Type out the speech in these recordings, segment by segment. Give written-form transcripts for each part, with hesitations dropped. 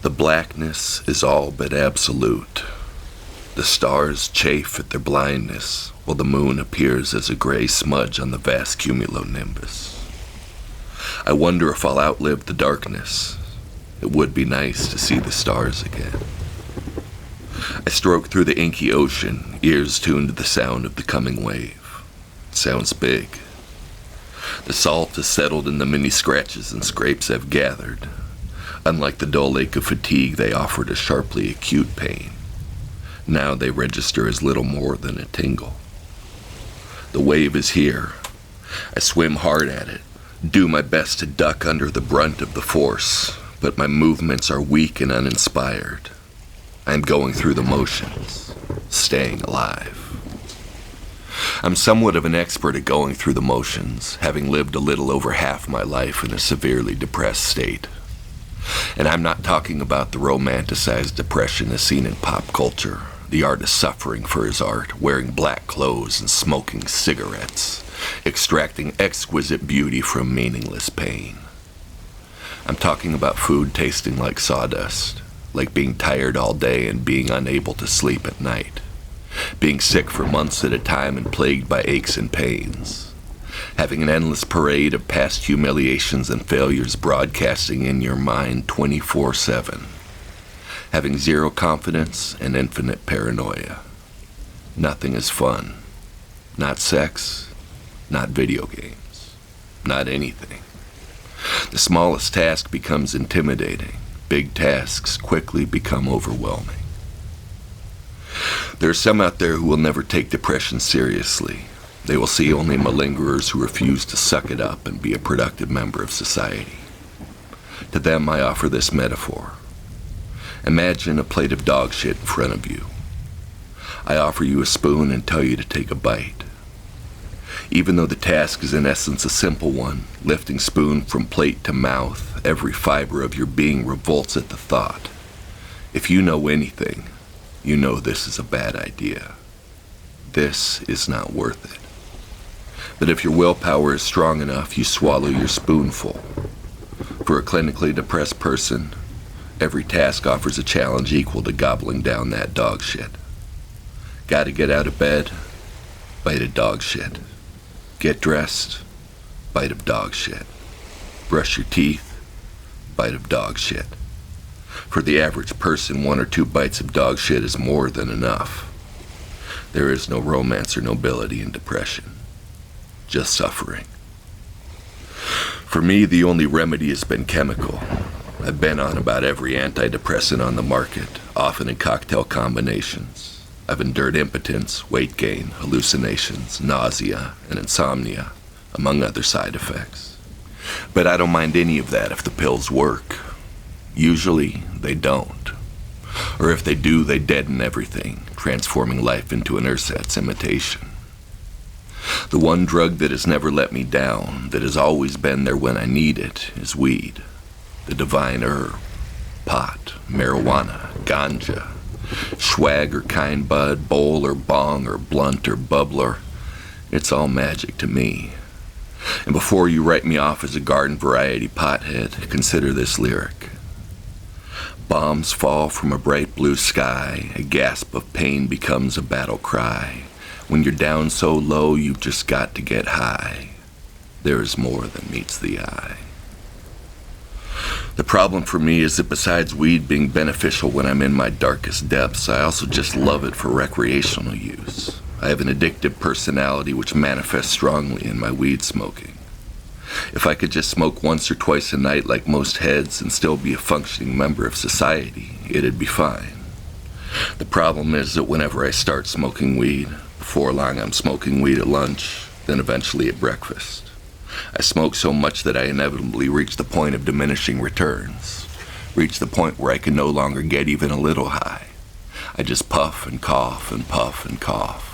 The blackness is all but absolute. The stars chafe at their blindness, while the moon appears as a gray smudge on the vast cumulonimbus. I wonder if I'll outlive the darkness. It would be nice to see the stars again. I stroke through the inky ocean, ears tuned to the sound of the coming wave. It sounds big. The salt has settled in the many scratches and scrapes I've gathered. Unlike the dull ache of fatigue, they offered a sharply acute pain. Now they register as little more than a tingle. The wave is here. I swim hard at it, do my best to duck under the brunt of the force, but my movements are weak and uninspired. I am going through the motions, staying alive. I'm somewhat of an expert at going through the motions, having lived a little over half my life in a severely depressed state. And I'm not talking about the romanticized depression as seen in pop culture, the artist suffering for his art, wearing black clothes and smoking cigarettes, extracting exquisite beauty from meaningless pain. I'm talking about food tasting like sawdust, like being tired all day and being unable to sleep at night, being sick for months at a time and plagued by aches and pains, having an endless parade of past humiliations and failures broadcasting in your mind 24/7, having zero confidence and infinite paranoia. Nothing is fun. Not sex, not video games, not anything. The smallest task becomes intimidating. Big tasks quickly become overwhelming. There are some out there who will never take depression seriously. They will see only malingerers who refuse to suck it up and be a productive member of society. To them, I offer this metaphor. Imagine a plate of dog shit in front of you. I offer you a spoon and tell you to take a bite. Even though the task is in essence a simple one, lifting spoon from plate to mouth, every fiber of your being revolts at the thought. If you know anything, you know this is a bad idea. This is not worth it. But if your willpower is strong enough, you swallow your spoonful. For a clinically depressed person, every task offers a challenge equal to gobbling down that dog shit. Gotta get out of bed? Bite of dog shit. Get dressed? Bite of dog shit. Brush your teeth? Bite of dog shit. For the average person, 1 or 2 bites of dog shit is more than enough. There is no romance or nobility in depression. Just suffering. For me, the only remedy has been chemical. I've been on about every antidepressant on the market, often in cocktail combinations. I've endured impotence, weight gain, hallucinations, nausea, and insomnia, among other side effects. But I don't mind any of that if the pills work. Usually, they don't. Or if they do, they deaden everything, transforming life into an ersatz imitation. The one drug that has never let me down, that has always been there when I need it, is weed. The divine herb. Pot, marijuana, ganja, swag or kind bud, bowl or bong or blunt or bubbler. It's all magic to me. And before you write me off as a garden variety pothead, consider this lyric. Bombs fall from a bright blue sky, a gasp of pain becomes a battle cry. When you're down so low, you've just got to get high. There is more than meets the eye. The problem for me is that besides weed being beneficial when I'm in my darkest depths, I also just love it for recreational use. I have an addictive personality which manifests strongly in my weed smoking. If I could just smoke once or twice a night like most heads and still be a functioning member of society, it'd be fine. The problem is that whenever I start smoking weed, before long I'm smoking weed at lunch, then eventually at breakfast. I smoke so much that I inevitably reach the point of diminishing returns, reach the point where I can no longer get even a little high. I just puff and cough and puff and cough.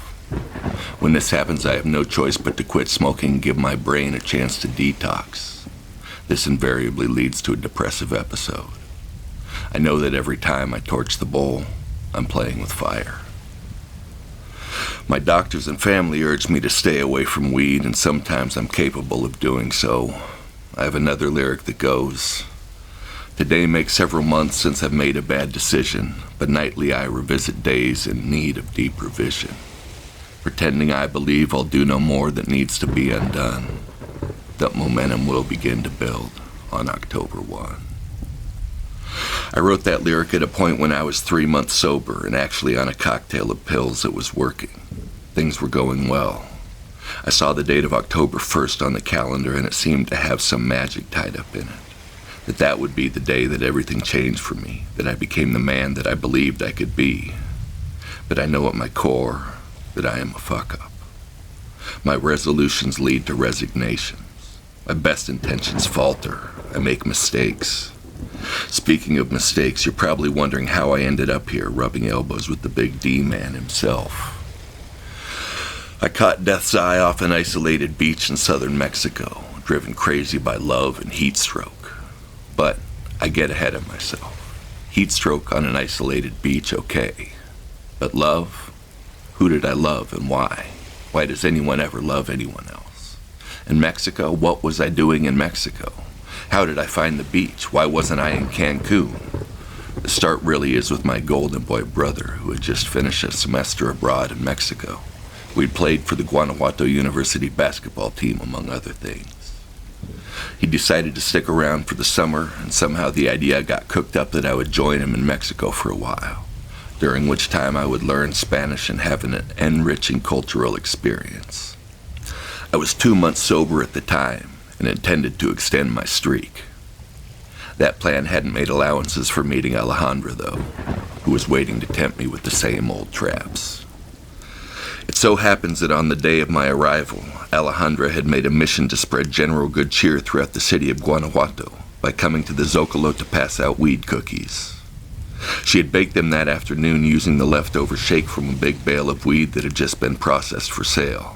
When this happens, I have no choice but to quit smoking and give my brain a chance to detox. This invariably leads to a depressive episode. I know that every time I torch the bowl, I'm playing with fire. My doctors and family urge me to stay away from weed, and sometimes I'm capable of doing so. I have another lyric that goes, Today makes several months since I've made a bad decision, but nightly I revisit days in need of deep revision, pretending I believe I'll do no more that needs to be undone, that momentum will begin to build on October 1. I wrote that lyric at a point when I was 3 months sober and actually on a cocktail of pills that was working. Things were going well. I saw the date of October 1st on the calendar, and it seemed to have some magic tied up in it. That would be the day that everything changed for me, that I became the man that I believed I could be. But I know at my core that I am a fuck-up. My resolutions lead to resignations. My best intentions falter. I make mistakes. Speaking of mistakes, you're probably wondering how I ended up here rubbing elbows with the big D man himself. I caught death's eye off an isolated beach in southern Mexico, driven crazy by love and heat stroke. But I get ahead of myself. Heat stroke on an isolated beach, okay. But love? Who did I love and why? Why does anyone ever love anyone else? In Mexico, what was I doing in Mexico? How did I find the beach? Why wasn't I in Cancun? The start really is with my golden boy brother, who had just finished a semester abroad in Mexico. We'd played for the Guanajuato University basketball team, among other things. He decided to stick around for the summer, and somehow the idea got cooked up that I would join him in Mexico for a while, during which time I would learn Spanish and have an enriching cultural experience. I was 2 months sober at the time, and intended to extend my streak. That plan hadn't made allowances for meeting Alejandra, though, who was waiting to tempt me with the same old traps. It so happens that on the day of my arrival, Alejandra had made a mission to spread general good cheer throughout the city of Guanajuato by coming to the Zocalo to pass out weed cookies. She had baked them that afternoon using the leftover shake from a big bale of weed that had just been processed for sale.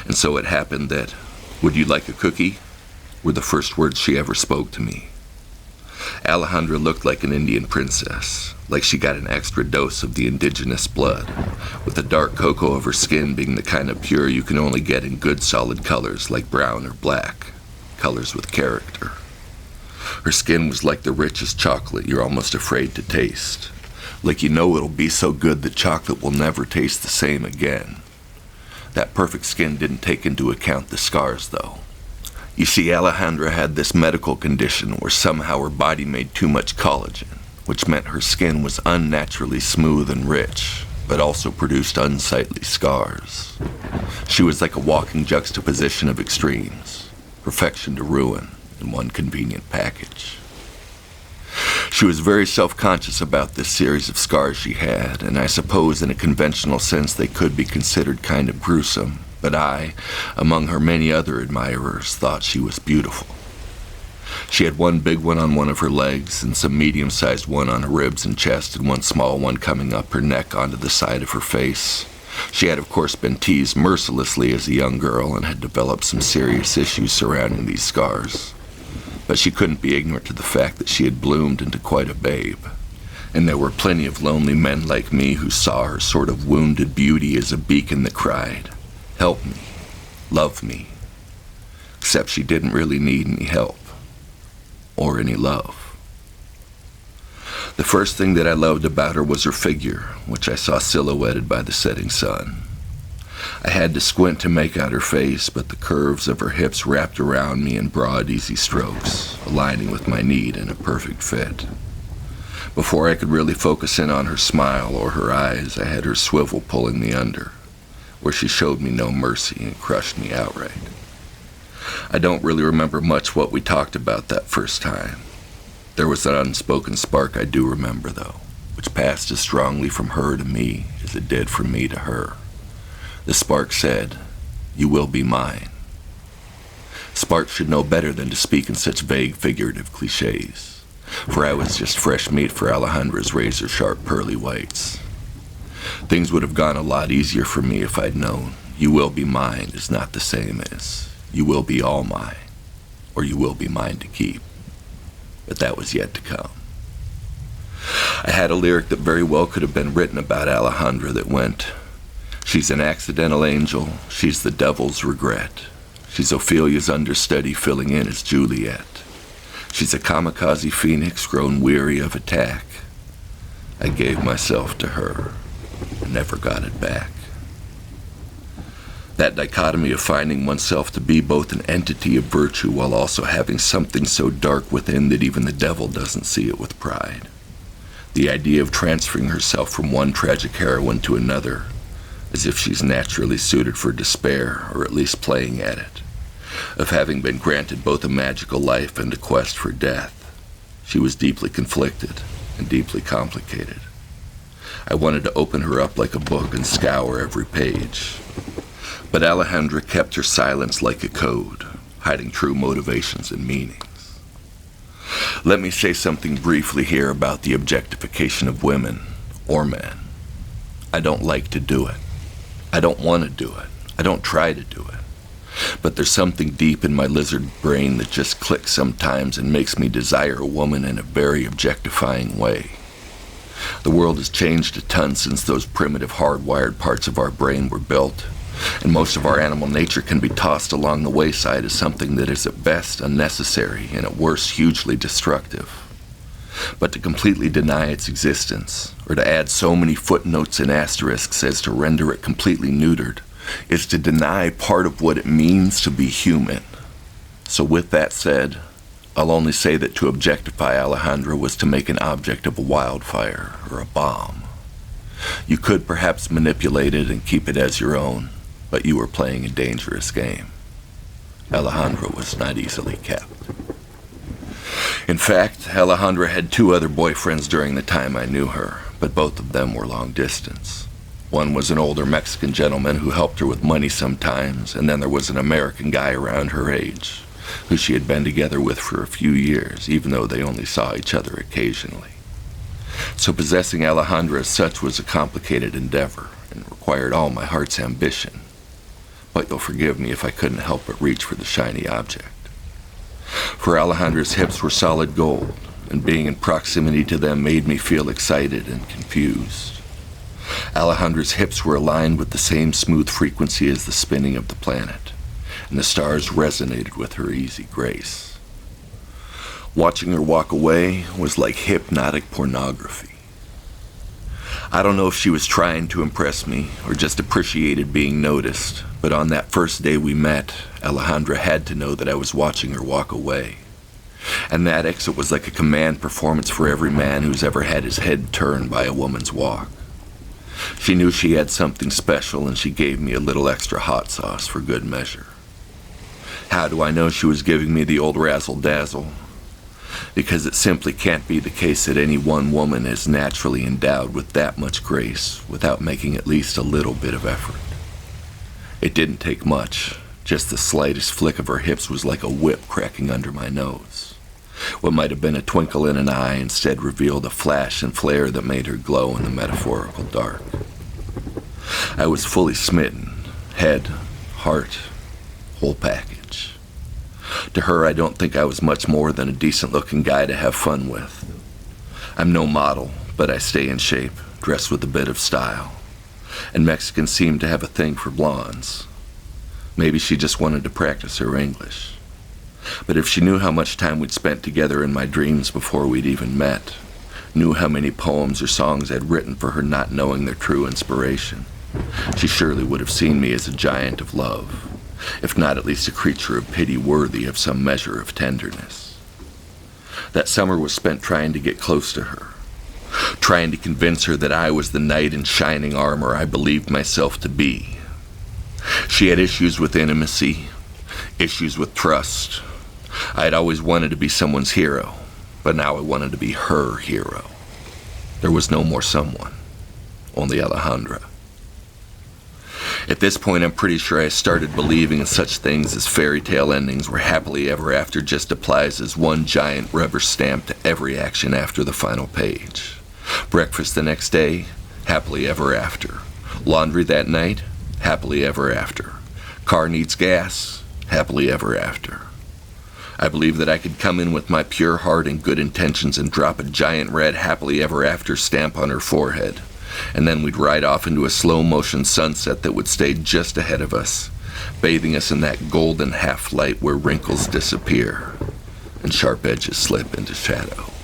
And so it happened that, "Would you like a cookie?" were the first words she ever spoke to me. Alejandra looked like an Indian princess, like she got an extra dose of the indigenous blood, with the dark cocoa of her skin being the kind of pure you can only get in good solid colors like brown or black, colors with character. Her skin was like the richest chocolate you're almost afraid to taste, like you know it'll be so good that chocolate will never taste the same again. That perfect skin didn't take into account the scars, though. You see, Alejandra had this medical condition where somehow her body made too much collagen, which meant her skin was unnaturally smooth and rich, but also produced unsightly scars. She was like a walking juxtaposition of extremes, perfection to ruin in one convenient package. She was very self-conscious about this series of scars she had, and I suppose in a conventional sense they could be considered kind of gruesome, but I, among her many other admirers, thought she was beautiful. She had one big one on one of her legs, and some medium-sized one on her ribs and chest, and one small one coming up her neck onto the side of her face. She had, of course, been teased mercilessly as a young girl and had developed some serious issues surrounding these scars. But she couldn't be ignorant to the fact that she had bloomed into quite a babe. And there were plenty of lonely men like me who saw her sort of wounded beauty as a beacon that cried, "Help me, love me." Except she didn't really need any help. Or any love. The first thing that I loved about her was her figure, which I saw silhouetted by the setting sun. I had to squint to make out her face, but the curves of her hips wrapped around me in broad, easy strokes, aligning with my need in a perfect fit. Before I could really focus in on her smile or her eyes, I had her swivel pulling me under, where she showed me no mercy and crushed me outright. I don't really remember much what we talked about that first time. There was an unspoken spark I do remember, though, which passed as strongly from her to me as it did from me to her. The spark said, "You will be mine." Sparks should know better than to speak in such vague figurative cliches, for I was just fresh meat for Alejandra's razor-sharp pearly whites. Things would have gone a lot easier for me if I'd known "you will be mine" is not the same as "you will be all mine," or "you will be mine to keep." But that was yet to come. I had a lyric that very well could have been written about Alejandra that went, "She's an accidental angel, she's the devil's regret. She's Ophelia's understudy filling in as Juliet. She's a kamikaze phoenix grown weary of attack. I gave myself to her and never got it back. That dichotomy of finding oneself to be both an entity of virtue while also having something so dark within that even the devil doesn't see it with pride. The idea of transferring herself from one tragic heroine to another, as if she's naturally suited for despair, or at least playing at it. Of having been granted both a magical life and a quest for death. She was deeply conflicted and deeply complicated. I wanted to open her up like a book and scour every page. But Alejandra kept her silence like a code, hiding true motivations and meanings. Let me say something briefly here about the objectification of women or men. I don't like to do it. I don't want to do it. I don't try to do it. But there's something deep in my lizard brain that just clicks sometimes and makes me desire a woman in a very objectifying way. The world has changed a ton since those primitive hardwired parts of our brain were built, and most of our animal nature can be tossed along the wayside as something that is at best unnecessary and at worst hugely destructive. But to completely deny its existence, or to add so many footnotes and asterisks as to render it completely neutered, is to deny part of what it means to be human. So with that said, I'll only say that to objectify Alejandra was to make an object of a wildfire or a bomb. You could perhaps manipulate it and keep it as your own, but you were playing a dangerous game. Alejandra was not easily kept. In fact, Alejandra had 2 other boyfriends during the time I knew her, but both of them were long distance. One was an older Mexican gentleman who helped her with money sometimes, and then there was an American guy around her age, who she had been together with for a few years, even though they only saw each other occasionally. So possessing Alejandra as such was a complicated endeavor, and required all my heart's ambition. But you'll forgive me if I couldn't help but reach for the shiny object. For Alejandra's hips were solid gold, and being in proximity to them made me feel excited and confused. Alejandra's hips were aligned with the same smooth frequency as the spinning of the planet, and the stars resonated with her easy grace. Watching her walk away was like hypnotic pornography. I don't know if she was trying to impress me or just appreciated being noticed, but on that first day we met, Alejandra had to know that I was watching her walk away. And that exit was like a command performance for every man who's ever had his head turned by a woman's walk. She knew she had something special, and she gave me a little extra hot sauce for good measure. How do I know she was giving me the old razzle-dazzle? Because it simply can't be the case that any one woman is naturally endowed with that much grace without making at least a little bit of effort. It didn't take much. Just the slightest flick of her hips was like a whip cracking under my nose. What might have been a twinkle in an eye instead revealed a flash and flare that made her glow in the metaphorical dark. I was fully smitten, head, heart, whole package. To her, I don't think I was much more than a decent-looking guy to have fun with. I'm no model, but I stay in shape, dressed with a bit of style. And Mexicans seem to have a thing for blondes. Maybe she just wanted to practice her English. But if she knew how much time we'd spent together in my dreams before we'd even met, knew how many poems or songs I'd written for her not knowing their true inspiration, she surely would have seen me as a giant of love, if not at least a creature of pity worthy of some measure of tenderness. That summer was spent trying to get close to her, trying to convince her that I was the knight in shining armor I believed myself to be. She had issues with intimacy, issues with trust. I had always wanted to be someone's hero, but now I wanted to be her hero. There was no more someone, only Alejandra. At this point, I'm pretty sure I started believing in such things as fairy tale endings where happily ever after just applies as one giant rubber stamp to every action after the final page. Breakfast the next day, happily ever after. Laundry that night, happily ever after. Car needs gas, happily ever after. I believe that I could come in with my pure heart and good intentions and drop a giant red happily ever after stamp on her forehead, and then we'd ride off into a slow-motion sunset that would stay just ahead of us, bathing us in that golden half-light where wrinkles disappear, and sharp edges slip into shadow.